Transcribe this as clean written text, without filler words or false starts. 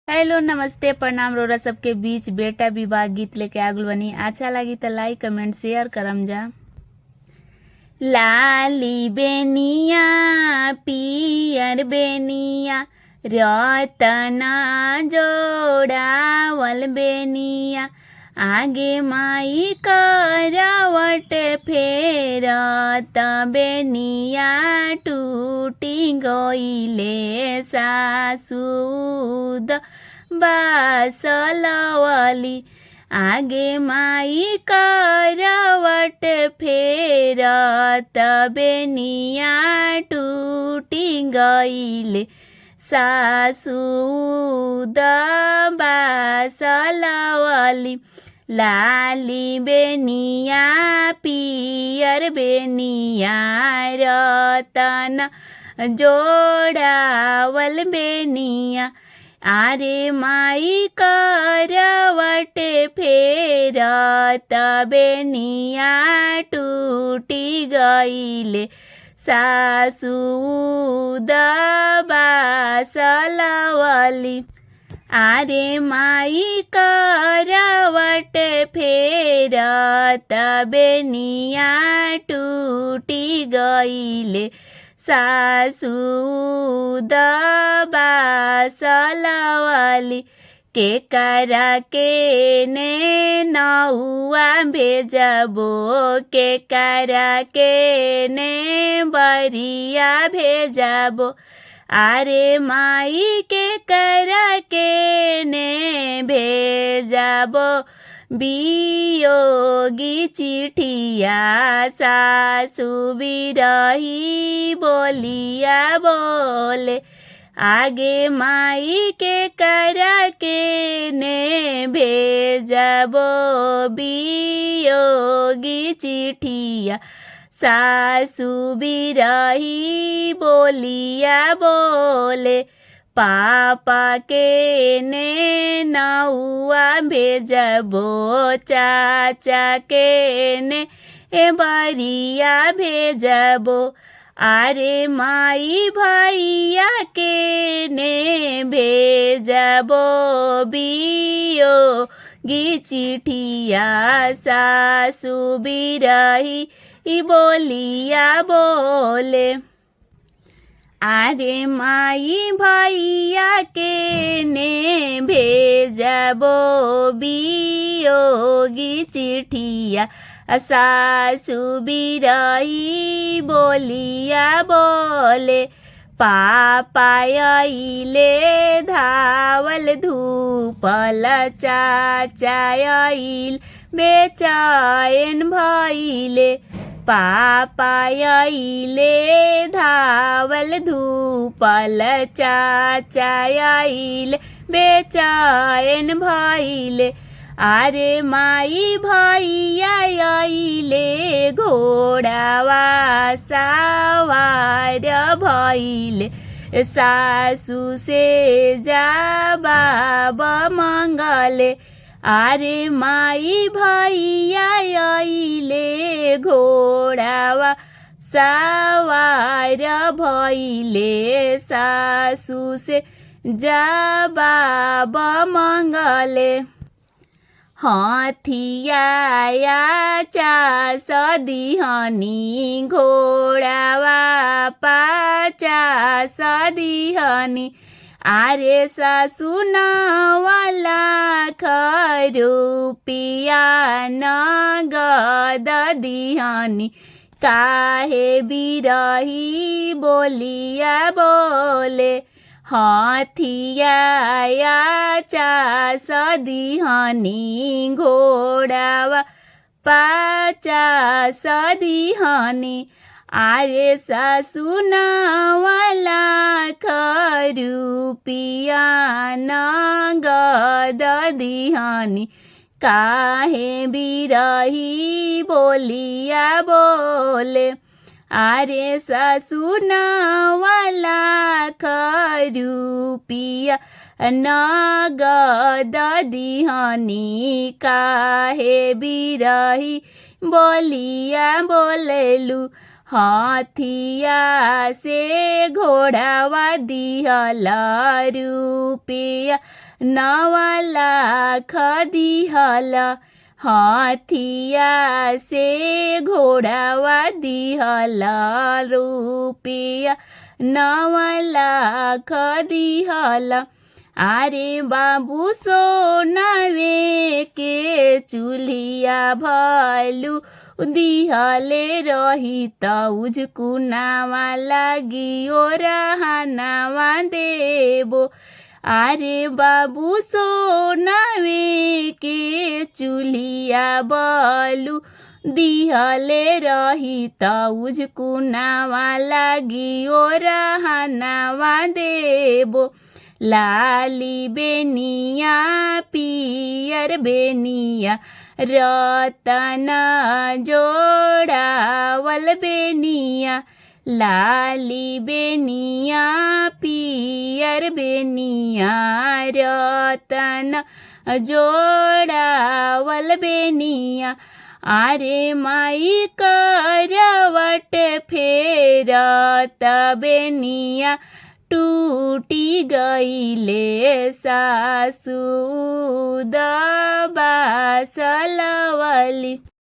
Hello नमस्ते प्रणाम रोरा सबके बीच बेटा विवाह गीत लेके आगुल बनी। अच्छा लगी तो लाइक कमेंट शेयर करम जा। लाली बेनिया पियर बेनिया रतना जोड़ावल बेनिया आगे माई करवट फेरत बेनिया टूटी गईले सासूद बासलवली आगे माई करवट फेरत बेनिया टूटी गईले सासूद बासलवली लाली बेनिया पियर बेनिया रतन जोड़ावल बेनिया आरे माई करवट फेरत बेनिया टूटी गईले सासूद बासलवली आरे माई करवट फेरत बेनिया टूटी गईले सासूद बासलवली के करा के ने नौआ भेजबो के करा के ने बरिया भेजबो आरे माई के करा के ने भेजबो बियोगी चिठिया सासु बिरही बोलिया बोले आगे माई के करा के ने भेजबो बियोगी चिठिया सासु बिरही बोलिया बोले पापा के ने नौआ भेजबो चाचा के ने बरिया भेजबो आरे माई भैया के ने भेजबो बियोगी चिठिया सासु बिरही बोलिया बोले आरे माई भैया के ने भेजबो बियोगी चिठिया सासु बिरही बोलिया बोले पापा अइले धावल धूपल चाचा अइल बेचैन भइले पापा अइले धावल धूपल चाचा अइल बेचैन भइले आरे माई भैया अइले घोड़ावा सवार भइले सासु से जवाब मंगले आरे माई भैया अइले घोड़ावा सवार भइले सासु से जवाब मंगले हथिया चास दिहनी घोड़ावा पाचास दिहनी आरे सासु नवला खरुपिया नगद दिहनी काहे बिरही बोलिया बोले हथिया चास दिहनी घोड़ावा पाचास दिहनी आरे सासु नवला खरुपिया नगद दिहनी काहे बिरही बोलिया बोले आरे सासु नवला खरुपिया नगद दिहनी काहे बिरही बोलिया बोलेलु हाथिया से घोड़ावा दिहल रुपया 9 लाख दिहल हाथिया से घोड़ावा दिहल रुपया 9 लाख दिहल आरे बाबू सोनावे के चूल्हिया भलू दिहले रही तउज कुनावा लागी ओरहनावा देबो आरे बाबू सोनावे के चूल्हिया बलू दिहले रही तउज कुनावा लागी ओरहनावा देबो लाली बेनिया पियर बेनिया रतन जोड़ावल बेनिया लाली बेनिया पियर बेनिया रतन जोड़ावल बेनिया आरे माई करवट फेरत बेनिया टूटी गईले सासू दबासलवली।